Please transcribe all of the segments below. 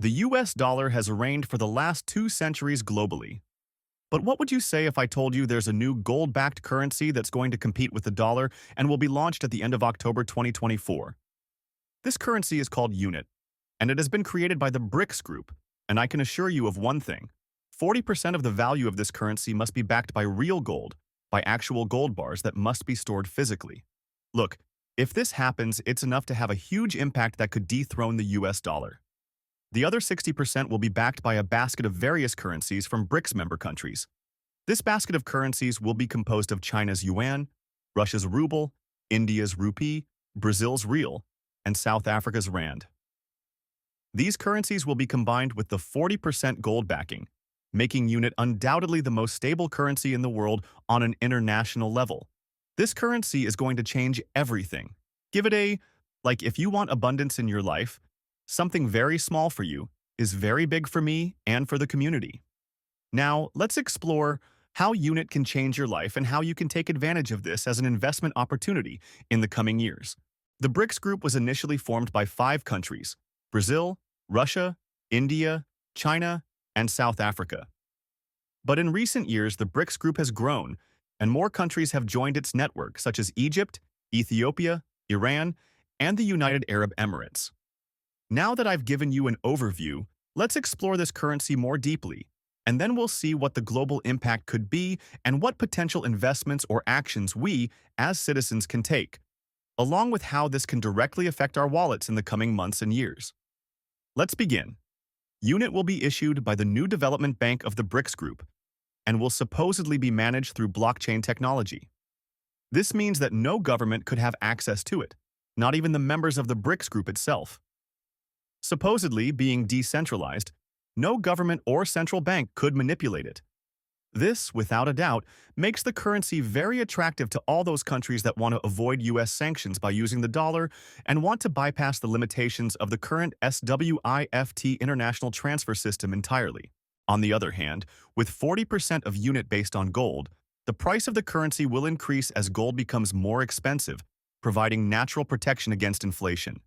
The US dollar has reigned for the last 2 centuries globally. But what would you say if I told you there's a new gold-backed currency that's going to compete with the dollar and will be launched at the end of October 2024? This currency is called unit, and it has been created by the BRICS group, and I can assure you of one thing. 40% of the value of this currency must be backed by real gold, by actual gold bars that must be stored physically. Look, if this happens, it's enough to have a huge impact that could dethrone the US dollar. The other 60% will be backed by a basket of various currencies from BRICS member countries. This basket of currencies will be composed of China's yuan, Russia's ruble, India's rupee, Brazil's real, and South Africa's rand. These currencies will be combined with the 40% gold backing, making unit undoubtedly the most stable currency in the world on an international level. This currency is going to change everything. Give it like if you want abundance in your life, something very small for you is very big for me and for the community. Now, let's explore how unit can change your life and how you can take advantage of this as an investment opportunity in the coming years. The BRICS group was initially formed by 5 countries: Brazil, Russia, India, China, and South Africa. But in recent years, the BRICS group has grown, and more countries have joined its network, such as Egypt, Ethiopia, Iran, and the United Arab Emirates. Now that I've given you an overview, let's explore this currency more deeply, and then we'll see what the global impact could be and what potential investments or actions we, as citizens, can take, along with how this can directly affect our wallets in the coming months and years. Let's begin. Unit will be issued by the new development bank of the BRICS group and will supposedly be managed through blockchain technology. This means that no government could have access to it, not even the members of the BRICS group itself. Supposedly being decentralized, no government or central bank could manipulate it. This, without a doubt, makes the currency very attractive to all those countries that want to avoid US sanctions by using the dollar and want to bypass the limitations of the current SWIFT international transfer system entirely. On the other hand, with 40% of unit based on gold, the price of the currency will increase as gold becomes more expensive, providing natural protection against inflation.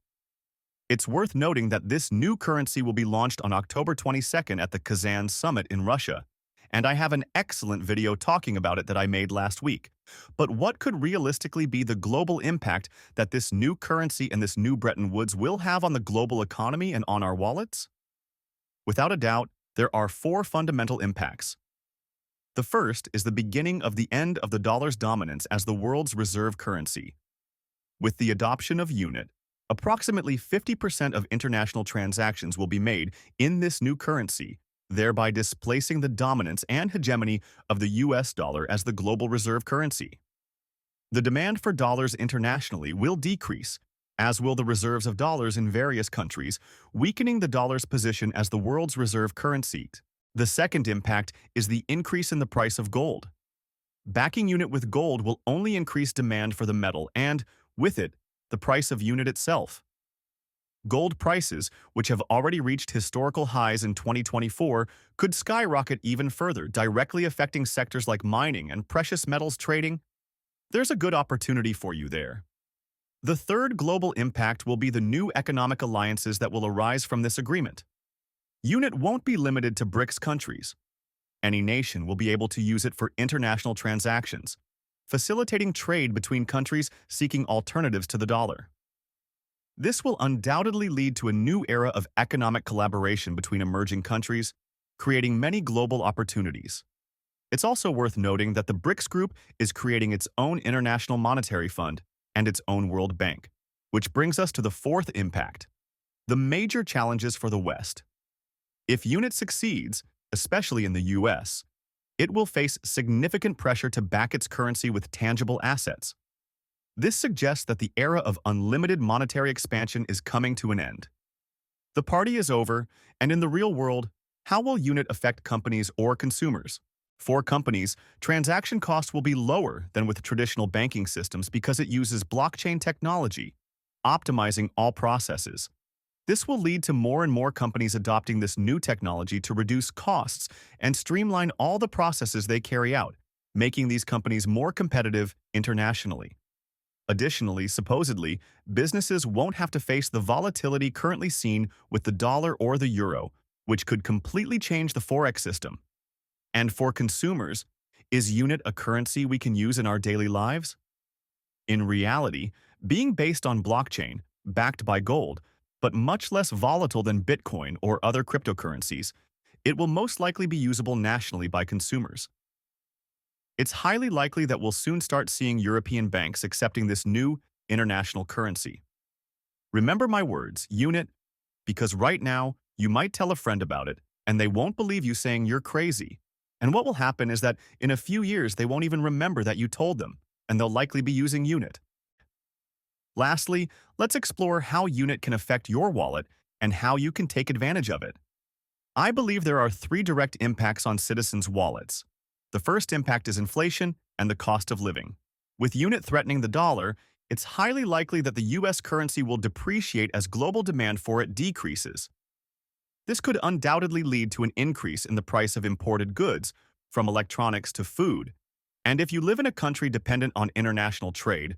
It's worth noting that this new currency will be launched on October 22nd at the Kazan Summit in Russia, and I have an excellent video talking about it that I made last week. But what could realistically be the global impact that this new currency and this new Bretton Woods will have on the global economy and on our wallets? Without a doubt, there are 4 fundamental impacts. The first is the beginning of the end of the dollar's dominance as the world's reserve currency. With the adoption of unit, approximately 50% of international transactions will be made in this new currency, thereby displacing the dominance and hegemony of the US dollar as the global reserve currency. The demand for dollars internationally will decrease, as will the reserves of dollars in various countries, weakening the dollar's position as the world's reserve currency. The second impact is the increase in the price of gold. Backing unit with gold will only increase demand for the metal and, with it, the price of unit itself. Gold prices, which have already reached historical highs in 2024, could skyrocket even further, directly affecting sectors like mining and precious metals trading. There's a good opportunity for you there. The third global impact will be the new economic alliances that will arise from this agreement. Unit won't be limited to BRICS countries. Any nation will be able to use it for international transactions, facilitating trade between countries seeking alternatives to the dollar. This will undoubtedly lead to a new era of economic collaboration between emerging countries, creating many global opportunities. It's also worth noting that the BRICS group is creating its own international monetary fund and its own World Bank, which brings us to the fourth impact: the major challenges for the West. If unit succeeds, especially in the US, it will face significant pressure to back its currency with tangible assets. This suggests that the era of unlimited monetary expansion is coming to an end. The party is over, and in the real world, how will unit affect companies or consumers? For companies, transaction costs will be lower than with traditional banking systems because it uses blockchain technology, optimizing all processes. This will lead to more and more companies adopting this new technology to reduce costs and streamline all the processes they carry out, making these companies more competitive internationally. Additionally, supposedly, businesses won't have to face the volatility currently seen with the dollar or the euro, which could completely change the forex system. And for consumers, is unit a currency we can use in our daily lives? In reality, being based on blockchain, backed by gold, but much less volatile than Bitcoin or other cryptocurrencies, it will most likely be usable nationally by consumers. It's highly likely that we'll soon start seeing European banks accepting this new international currency. Remember my words, unit, because right now, you might tell a friend about it, and they won't believe you saying you're crazy. And what will happen is that in a few years, they won't even remember that you told them, and they'll likely be using unit. Lastly, let's explore how unit can affect your wallet and how you can take advantage of it. I believe there are three direct impacts on citizens' wallets. The first impact is inflation and the cost of living. With unit threatening the dollar, it's highly likely that the US currency will depreciate as global demand for it decreases. This could undoubtedly lead to an increase in the price of imported goods, from electronics to food. And if you live in a country dependent on international trade,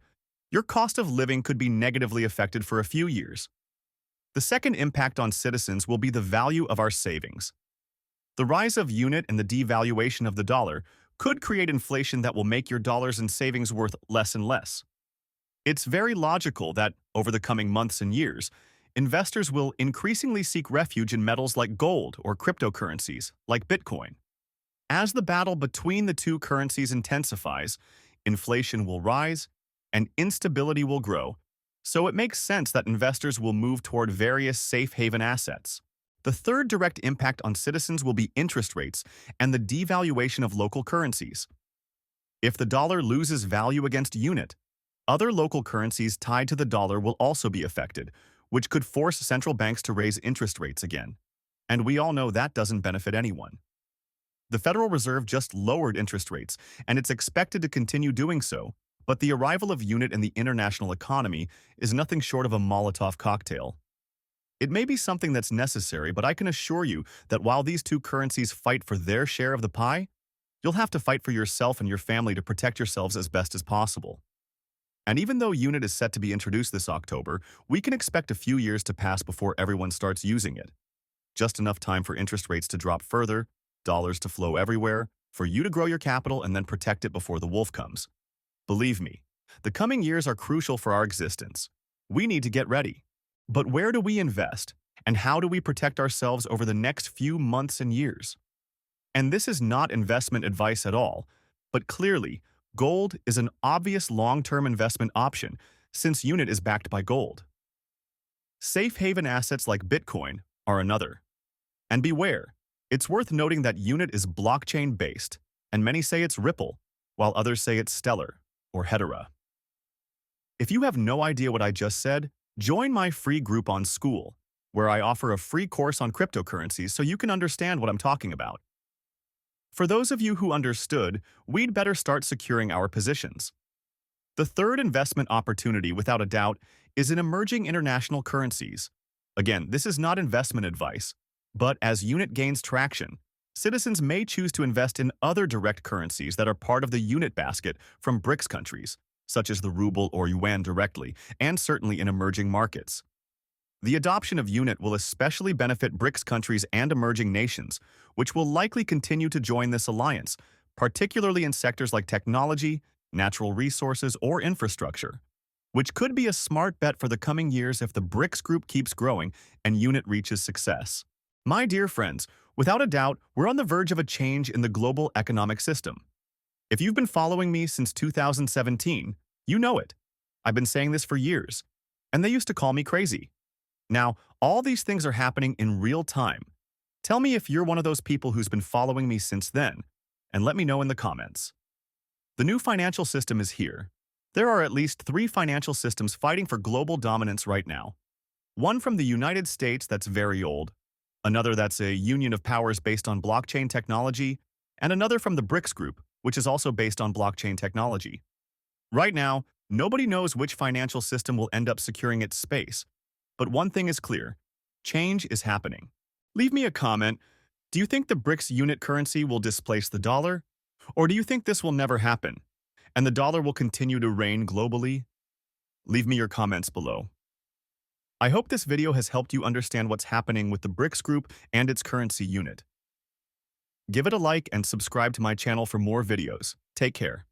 your cost of living could be negatively affected for a few years. The second impact on citizens will be the value of our savings. The rise of unit and the devaluation of the dollar could create inflation that will make your dollars and savings worth less and less. It's very logical that, over the coming months and years, investors will increasingly seek refuge in metals like gold or cryptocurrencies, like Bitcoin. As the battle between the two currencies intensifies, inflation will rise and instability will grow, so it makes sense that investors will move toward various safe haven assets. The third direct impact on citizens will be interest rates and the devaluation of local currencies. If the dollar loses value against unit, other local currencies tied to the dollar will also be affected, which could force central banks to raise interest rates again. And we all know that doesn't benefit anyone. The Federal Reserve just lowered interest rates, and it's expected to continue doing so, but the arrival of unit in the international economy is nothing short of a Molotov cocktail. It may be something that's necessary, but I can assure you that while these two currencies fight for their share of the pie, you'll have to fight for yourself and your family to protect yourselves as best as possible. And even though unit is set to be introduced this October, we can expect a few years to pass before everyone starts using it. Just enough time for interest rates to drop further, dollars to flow everywhere, for you to grow your capital and then protect it before the wolf comes. Believe me, the coming years are crucial for our existence. We need to get ready. But where do we invest, and how do we protect ourselves over the next few months and years? And this is not investment advice at all, but clearly, gold is an obvious long-term investment option since unit is backed by gold. Safe haven assets like Bitcoin are another. And beware, it's worth noting that unit is blockchain-based, and many say it's Ripple, while others say it's Stellar or Hedera. If you have no idea what I just said, join my free group on School, where I offer a free course on cryptocurrencies so you can understand what I'm talking about. For those of you who understood, we'd better start securing our positions. The third investment opportunity, without a doubt, is in emerging international currencies. Again, this is not investment advice, but as unit gains traction, citizens may choose to invest in other direct currencies that are part of the unit basket from BRICS countries, such as the ruble or yuan directly, and certainly in emerging markets. The adoption of unit will especially benefit BRICS countries and emerging nations, which will likely continue to join this alliance, particularly in sectors like technology, natural resources, or infrastructure, which could be a smart bet for the coming years if the BRICS group keeps growing and unit reaches success. My dear friends, without a doubt, we're on the verge of a change in the global economic system. If you've been following me since 2017, you know it. I've been saying this for years, and they used to call me crazy. Now, all these things are happening in real time. Tell me if you're one of those people who's been following me since then, and let me know in the comments. The new financial system is here. There are at least 3 financial systems fighting for global dominance right now. One from the United States that's very old, another that's a union of powers based on blockchain technology, and another from the BRICS group, which is also based on blockchain technology. Right now, nobody knows which financial system will end up securing its space. But one thing is clear, change is happening. Leave me a comment. Do you think the BRICS unit currency will displace the dollar? Or do you think this will never happen, and the dollar will continue to reign globally? Leave me your comments below. I hope this video has helped you understand what's happening with the BRICS group and its currency unit. Give it a like and subscribe to my channel for more videos. Take care.